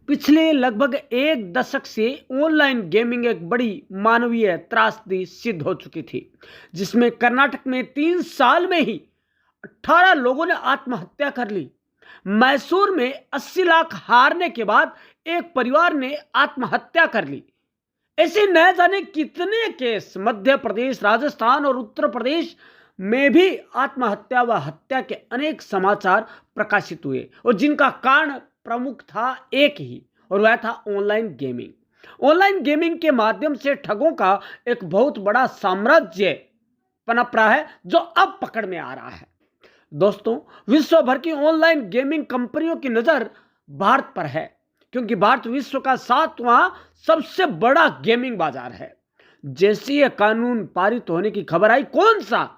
पिछले लगभग एक दशक से ऑनलाइन गेमिंग एक बड़ी मानवीय त्रासदी सिद्ध हो चुकी थी, जिसमें कर्नाटक में 3 साल में ही 18 लोगों ने आत्महत्या कर ली। मैसूर में 80 लाख हारने के बाद एक परिवार ने आत्महत्या कर ली। ऐसे न जाने कितने केस मध्य प्रदेश, राजस्थान और उत्तर प्रदेश में भी आत्महत्या व हत्या के अनेक समाचार प्रकाशित हुए, और जिनका कारण प्रमुख था एक ही, और वह था ऑनलाइन गेमिंग। ऑनलाइन गेमिंग के माध्यम से ठगों का एक बहुत बड़ा साम्राज्य पनप रहा है, जो अब पकड़ में आ रहा है। दोस्तों, विश्व भर की ऑनलाइन गेमिंग कंपनियों की नजर भारत पर है, क्योंकि भारत विश्व का 7वां सबसे बड़ा गेमिंग बाजार है। जैसे ये कानून पारित होने की खबर आई, कौन सा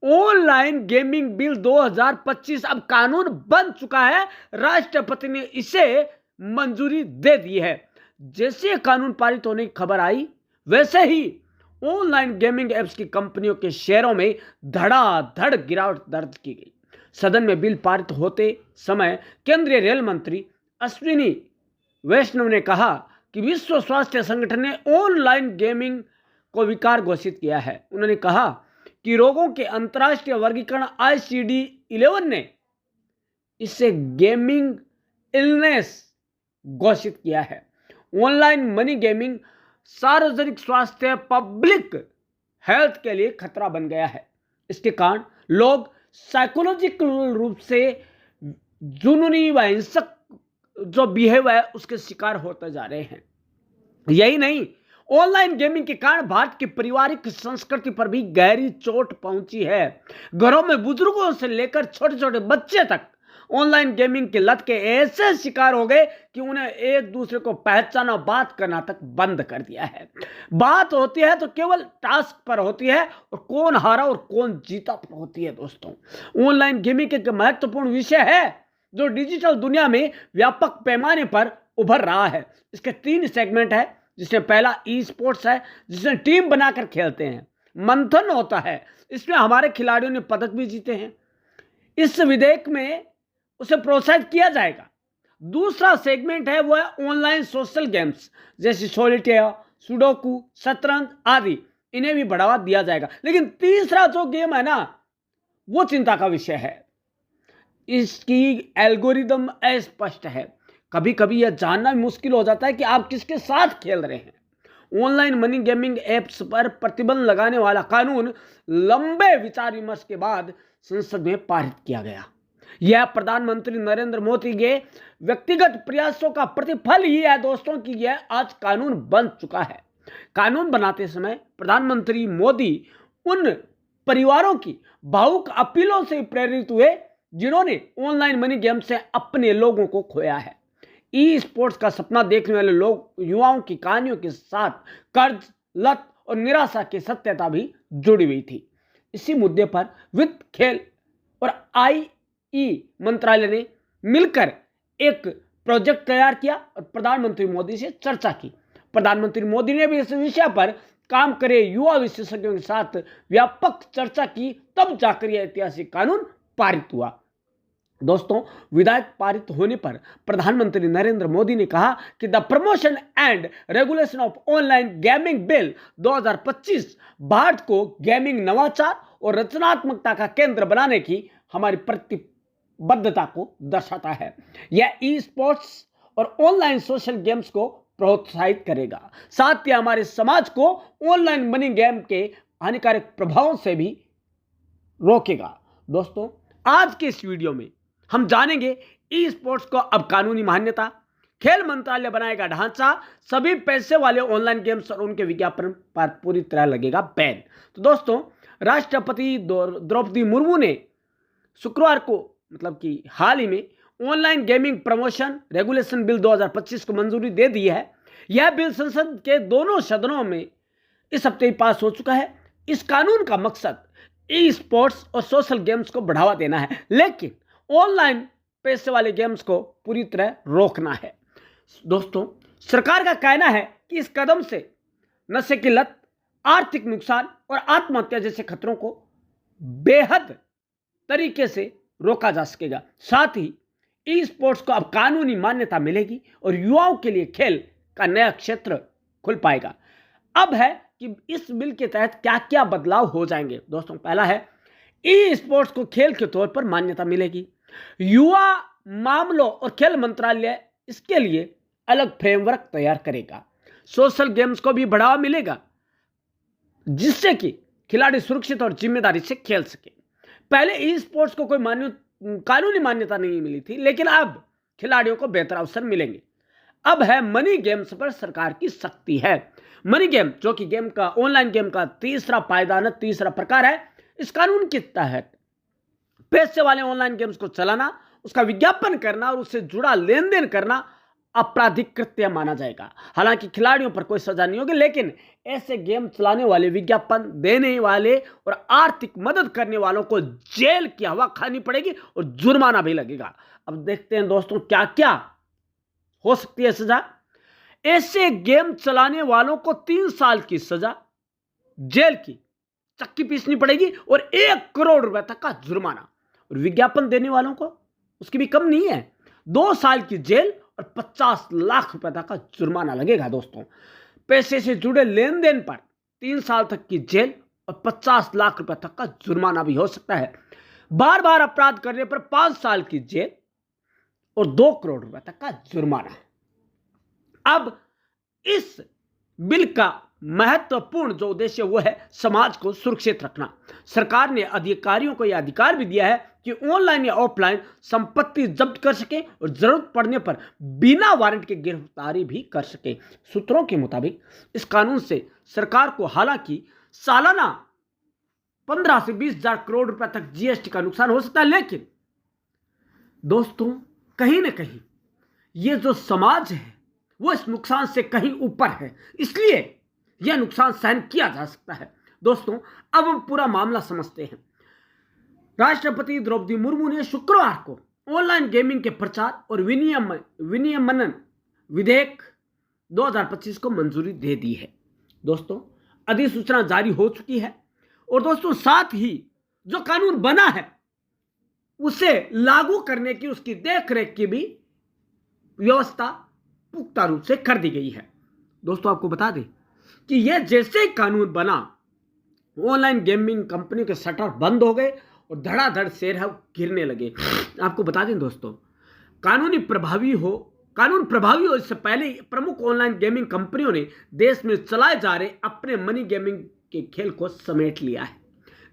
ऑनलाइन गेमिंग बिल 2025 अब कानून बन चुका है। राष्ट्रपति ने इसे मंजूरी दे दी है। जैसे ये कानून पारित होने की खबर आई, वैसे ही ऑनलाइन गेमिंग एप्स की कंपनियों के शेयरों में धड़ाधड़ गिरावट दर्ज की गई। सदन में बिल पारित होते समय केंद्रीय रेल मंत्री अश्विनी वैष्णव ने कहा कि विश्व स्वास्थ्य संगठन ने ऑनलाइन गेमिंग को विकार घोषित किया है। उन्होंने कहा कि रोगों के अंतर्राष्ट्रीय वर्गीकरण ICD-11 ने इसे गेमिंग इलनेस घोषित किया है। ऑनलाइन मनी गेमिंग सार्वजनिक स्वास्थ्य, पब्लिक हेल्थ के लिए खतरा बन गया है। इसके कारण लोग साइकोलॉजिकल रूप से जुनूनी व हिंसक जो बिहेव है उसके शिकार होते जा रहे हैं। यही नहीं, ऑनलाइन गेमिंग के कारण भारत की पारिवारिक संस्कृति पर भी गहरी चोट पहुंची है। घरों में बुजुर्गों से लेकर छोटे छोटे बच्चे तक ऑनलाइन गेमिंग की लत के ऐसे शिकार हो गए कि उन्हें एक दूसरे को पहचाना, बात करना तक बंद कर दिया है। बात होती है तो केवल टास्क पर होती है, और कौन हारा और कौन जीता पर होती है। दोस्तों, ऑनलाइन गेमिंग एक महत्वपूर्ण विषय है जो डिजिटल दुनिया में व्यापक पैमाने पर उभर रहा है। इसके 3 सेगमेंट है, जिसमें पहला ई स्पोर्ट्स है, जिसमें टीम बनाकर खेलते हैं, मंथन होता है, इसमें हमारे खिलाड़ियों ने पदक भी जीते हैं। इस विधेयक में उसे प्रोत्साहित किया जाएगा। दूसरा सेगमेंट है वो है ऑनलाइन सोशल गेम्स, जैसे सॉलिटेयर, सुडोकू, शतरंज आदि, इन्हें भी बढ़ावा दिया जाएगा। लेकिन तीसरा जो गेम है ना, वो चिंता का विषय है। इसकी एल्गोरिदम अस्पष्ट है। कभी कभी यह जानना मुश्किल हो जाता है कि आप किसके साथ खेल रहे हैं। ऑनलाइन मनी गेमिंग एप्स पर प्रतिबंध लगाने वाला कानून लंबे विचार विमर्श के बाद संसद में पारित किया गया। यह प्रधानमंत्री नरेंद्र मोदी के व्यक्तिगत प्रयासों का प्रतिफल ही है दोस्तों, कि यह आज कानून बन चुका है। कानून बनाते समय प्रधानमंत्री मोदी उन परिवारों की भावुक अपीलों से प्रेरित हुए जिन्होंने ऑनलाइन मनी गेम से अपने लोगों को खोया है। ई स्पोर्ट्स का सपना देखने वाले लोग, युवाओं की कहानियों के साथ कर्ज, लत और निराशा की सत्यता भी जुड़ी हुई थी। इसी मुद्दे पर वित्त, खेल और IE मंत्रालय ने मिलकर एक प्रोजेक्ट तैयार किया और प्रधानमंत्री मोदी से चर्चा की। प्रधानमंत्री मोदी ने भी इस विषय पर काम करे युवा विशेषज्ञों के साथ व्यापक चर्चा की, तब जाकर यह ऐतिहासिक कानून पारित हुआ। दोस्तों, विधेयक पारित होने पर प्रधानमंत्री नरेंद्र मोदी ने कहा कि the promotion and regulation of online gaming bill 2025 Bharat को गेमिंग नवाचार और रचनात्मकता का केंद्र बनाने की हमारी प्रतिबद्धता को दर्शाता है। यह ई स्पोर्ट्स और ऑनलाइन सोशल गेम्स को प्रोत्साहित करेगा, साथ ही हमारे समाज को ऑनलाइन मनी गेम के हानिकारक प्रभावों से भी रोकेगा। दोस्तों, आज के इस वीडियो में हम जानेंगे ई स्पोर्ट्स को अब कानूनी मान्यता, खेल मंत्रालय बनाएगा ढांचा, सभी पैसे वाले ऑनलाइन गेम्स और उनके विज्ञापन पर पूरी तरह लगेगा बैन। तो दोस्तों, राष्ट्रपति द्रौपदी मुर्मू ने शुक्रवार को, मतलब कि हाल ही में, online gaming promotion regulation bill 2025 को मंजूरी दे दी है। यह बिल संसद के दोनों सदनों में इस हफ्ते ही पास हो चुका है। इस कानून का मकसद ई स्पोर्ट्स और सोशल गेम्स को बढ़ावा देना है, लेकिन ऑनलाइन पैसे वाले गेम्स को पूरी तरह रोकना है। दोस्तों, सरकार का कहना है कि इस कदम से नशे की लत, आर्थिक नुकसान और आत्महत्या जैसे खतरों को बेहद तरीके से रोका जा सकेगा। साथ ही ई स्पोर्ट्स को अब कानूनी मान्यता मिलेगी और युवाओं के लिए खेल का नया क्षेत्र खुल पाएगा। अब है कि इस बिल के तहत क्या क्या बदलाव हो जाएंगे। दोस्तों, पहला है ई स्पोर्ट्स को खेल के तौर पर मान्यता मिलेगी। युवा मामलों और खेल मंत्रालय इसके लिए अलग फ्रेमवर्क तैयार करेगा। सोशल गेम्स को भी बढ़ावा मिलेगा जिससे कि खिलाड़ी सुरक्षित और जिम्मेदारी से खेल सके। पहले ई स्पोर्ट्स को कोई कानूनी मान्यता नहीं मिली थी, लेकिन अब खिलाड़ियों को बेहतर अवसर मिलेंगे। अब है मनी गेम्स पर सरकार की सख्ती है। मनी गेम, जो कि गेम का ऑनलाइन गेम का तीसरा पायदान, तीसरा प्रकार है, इस कानून के तहत पैसे वाले ऑनलाइन गेम्स को चलाना, उसका विज्ञापन करना और उससे जुड़ा लेन देन करना आपराधिक कृत्य माना जाएगा। हालांकि खिलाड़ियों पर कोई सजा नहीं होगी, लेकिन ऐसे गेम चलाने वाले, विज्ञापन देने वाले और आर्थिक मदद करने वालों को जेल की हवा खानी पड़ेगी और जुर्माना भी लगेगा। अब देखते हैं दोस्तों क्या क्या हो सकती है सजा। ऐसे गेम चलाने वालों को 3 साल की सजा, जेल की चक्की पीसनी पड़ेगी और 1 करोड़ रुपए तक का जुर्माना। और विज्ञापन देने वालों को उसकी भी कम नहीं है, 2 साल की जेल और 50 लाख रुपए तक का जुर्माना लगेगा। दोस्तों, पैसे से जुड़े लेन देन पर 3 साल तक की जेल और 50 लाख रुपए तक का जुर्माना भी हो सकता है। बार बार अपराध करने पर 5 साल की जेल और 2 करोड़ रुपए तक का जुर्माना। अब इस बिल का महत्वपूर्ण जो उद्देश्य वो है समाज को सुरक्षित रखना। सरकार ने अधिकारियों को यह अधिकार भी दिया है कि ऑनलाइन या ऑफलाइन संपत्ति जब्त कर सके और जरूरत पड़ने पर बिना वारंट के गिरफ्तारी भी कर सके। सूत्रों के मुताबिक इस कानून से सरकार को हालांकि सालाना 15 से 20 हजार करोड़ रुपए तक जीएसटी का नुकसान हो सकता है, लेकिन दोस्तों कहीं ना कहीं ये जो समाज है वो इस नुकसान से कहीं ऊपर है, इसलिए यह नुकसान सहन किया जा सकता है। दोस्तों, अब हम पूरा मामला समझते हैं। राष्ट्रपति द्रौपदी मुर्मू ने शुक्रवार को ऑनलाइन गेमिंग के प्रचार और विनियमन विधेयक 2025 को मंजूरी दे दी है। दोस्तों, अधिसूचना जारी हो चुकी है और दोस्तों साथ ही जो कानून बना है उसे लागू करने की, उसकी देखरेख की भी व्यवस्था पुख्ता रूप से कर दी गई है। दोस्तों, आपको बता दें कि यह जैसे कानून बना, ऑनलाइन गेमिंग कंपनी के शटर बंद हो गए और धड़ाधड़ शेयर गिरने लगे। आपको बता दें दोस्तों, कानून प्रभावी हो इससे पहले प्रमुख ऑनलाइन गेमिंग कंपनियों ने देश में चलाए जा रहे अपने मनी गेमिंग के खेल को समेट लिया है।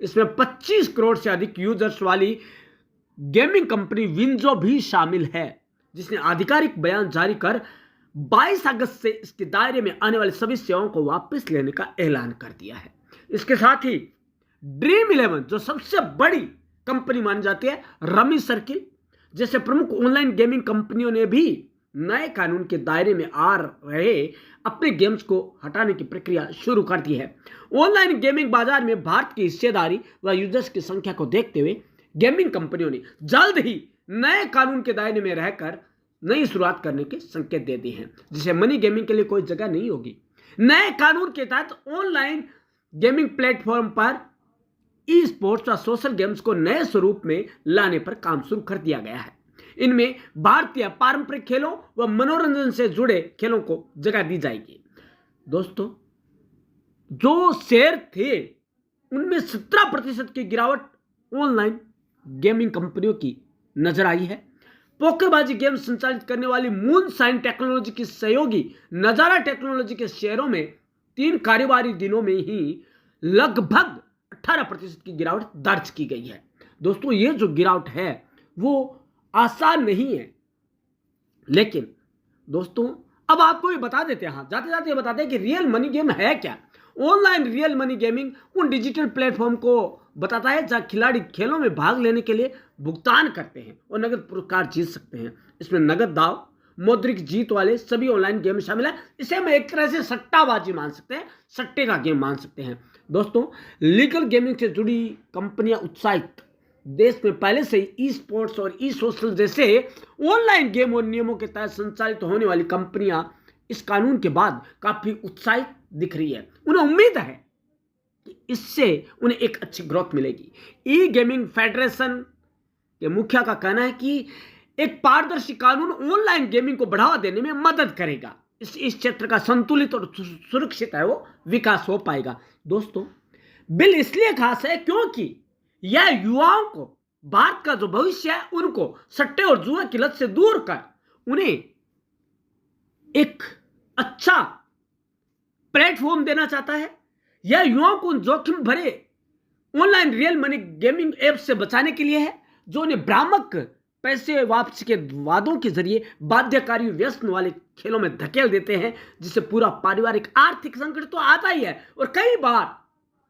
इसमें 25 करोड़ से अधिक यूजर्स वाली गेमिंग कंपनी विंजो भी शामिल है, जिसने आधिकारिक बयान जारी कर 22 अगस्त से इसके दायरे में आने वाली सभी सेवाओं को वापस लेने का ऐलान कर दिया है। इसके साथ ही ड्रीम 11, जो सबसे बड़ी कंपनी मानी जाती है, रमी सर्किल जैसे प्रमुख ऑनलाइन गेमिंग कंपनियों ने भी नए कानून के दायरे में आ रहे अपने गेम्स को हटाने की प्रक्रिया शुरू कर दी है। ऑनलाइन गेमिंग बाजार में भारत की हिस्सेदारी व यूजर्स की संख्या को देखते हुए गेमिंग कंपनियों ने जल्द ही नए कानून के दायरे में रहकर नई शुरुआत करने के संकेत दे दिए हैं, जिसे मनी गेमिंग के लिए कोई जगह नहीं होगी। नए कानून के तहत ऑनलाइन गेमिंग प्लेटफॉर्म पर ई स्पोर्ट्स और सोशल गेम्स को नए स्वरूप में लाने पर काम शुरू कर दिया गया है। इनमें भारतीय पारंपरिक खेलों व मनोरंजन से जुड़े खेलों को जगह दी जाएगी। दोस्तों, जो शेयर थे उनमें 17% की गिरावट ऑनलाइन गेमिंग कंपनियों की नजर आई है। पोकरबाजी गेम संचालित करने वाली मून साइन टेक्नोलॉजी की सहयोगी नजारा टेक्नोलॉजी के शेयरों में 3 कारोबारी दिनों में ही लगभग 18% की गिरावट दर्ज की गई है। दोस्तों, ये जो गिरावट है वो आसान नहीं है, लेकिन दोस्तों अब आपको ये बता देते हैं, जाते जाते बता दें कि रियल मनी गेम है क्या। ऑनलाइन रियल मनी गेमिंग उन डिजिटल प्लेटफॉर्म को बताता है जहां खिलाड़ी खेलों में भाग लेने के लिए भुगतान करते हैं और नगद पुरस्कार जीत सकते हैं। इसमें नगद दाव, मौद्रिक जीत वाले सभी ऑनलाइन गेम शामिल है। इसे हम एक तरह से सट्टाबाजी मान सकते हैं, सट्टे का गेम मान सकते हैं। दोस्तों, लीगल गेमिंग से जुड़ी कंपनियां उत्साहित, देश में पहले से ही ई स्पोर्ट्स और ई सोशल जैसे ऑनलाइन गेम और नियमों के तहत संचालित होने वाली कंपनियां इस कानून के बाद काफी उत्साहित दिख रही है। उन्हें उम्मीद है कि इससे उन्हें एक अच्छी ग्रोथ मिलेगी। ई गेमिंग फेडरेशन के मुखिया का कहना है कि एक पारदर्शी कानून ऑनलाइन गेमिंग को बढ़ावा देने में मदद करेगा। इस क्षेत्र का संतुलित और सुरक्षित है वो विकास हो पाएगा। दोस्तों, बिल इसलिए खास है क्योंकि यह युवाओं को, भारत का जो भविष्य है, उनको सट्टे और जुए की लत से दूर कर उन्हें एक अच्छा प्लेटफॉर्म देना चाहता है। यह युवाओं को जोखिम भरे online real money gaming app से बचाने के लिए है, जो उन्हें भ्रामक पैसे वापसी के वादों के जरिए बाध्यकारी व्यसन वाले खेलों में धकेल देते हैं, जिससे पूरा पारिवारिक आर्थिक संकट तो आता ही है और कई बार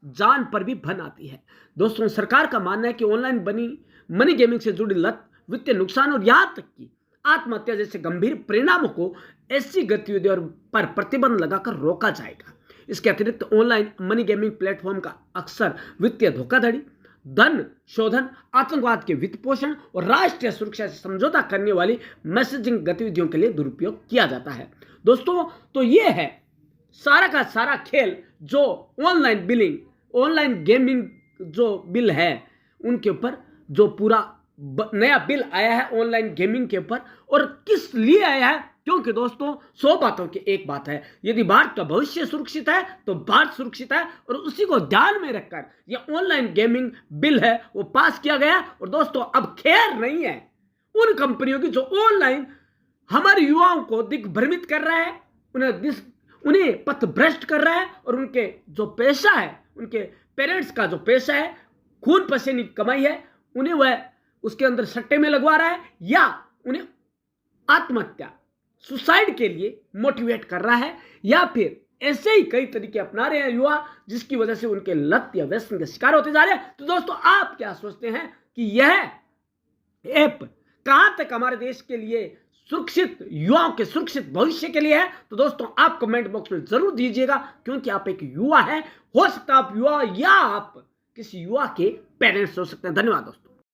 जान पर भी भन आती है। दोस्तों, सरकार का मानना है कि ऑनलाइन मनी गेमिंग से जुड़ी लत, वित्तीय नुकसान और यहां तक कि आत्महत्या जैसे गंभीर परिणामों को ऐसी गतिविधियों पर प्रतिबंध लगाकर रोका जाएगा। इसके अतिरिक्त ऑनलाइन मनी गेमिंग प्लेटफॉर्म का अक्सर वित्तीय धोखाधड़ी, धन शोधन, आतंकवाद के वित्त पोषण और राष्ट्रीय सुरक्षा से समझौता करने वाली मैसेजिंग गतिविधियों के लिए दुरुपयोग किया जाता है। दोस्तों, तो ये है सारा का सारा खेल जो ऑनलाइन गेमिंग जो बिल है उनके ऊपर, जो पूरा नया बिल आया है ऑनलाइन गेमिंग के ऊपर। और किस लिए आया है? क्योंकि दोस्तों, 100 बातों की एक बात है, यदि भारत का भविष्य सुरक्षित है तो भारत सुरक्षित है, और उसी को ध्यान में रखकर यह ऑनलाइन गेमिंग बिल है वो पास किया गया। और दोस्तों, अब खैर नहीं है उन कंपनियों की जो ऑनलाइन हमारे युवाओं को दिग्भ्रमित कर रहा है, उन्हें पथ भ्रष्ट कर रहा है, और उनके जो पैसा है, उनके पेरेंट्स का जो पैसा है, खून पसीने की कमाई है, उन्हें वह उसके अंदर सट्टे में लगवा रहा है, या उन्हें आत्महत्या, सुसाइड के लिए मोटिवेट कर रहा है, या फिर ऐसे ही कई तरीके अपना रहे हैं युवा, जिसकी वजह से उनके लत या व्यसन के शिकार होते जा रहे हैं। तो दोस्तों, आप क्या सोचते हैं कि यह ऐप कहां तक हमारे देश के लिए सुरक्षित, युवाओं के सुरक्षित भविष्य के लिए है? तो दोस्तों, आप कमेंट बॉक्स में जरूर दीजिएगा, क्योंकि आप एक युवा हैं। हो सकता है आप युवा, या आप किसी युवा के पेरेंट्स हो सकते हैं। धन्यवाद दोस्तों।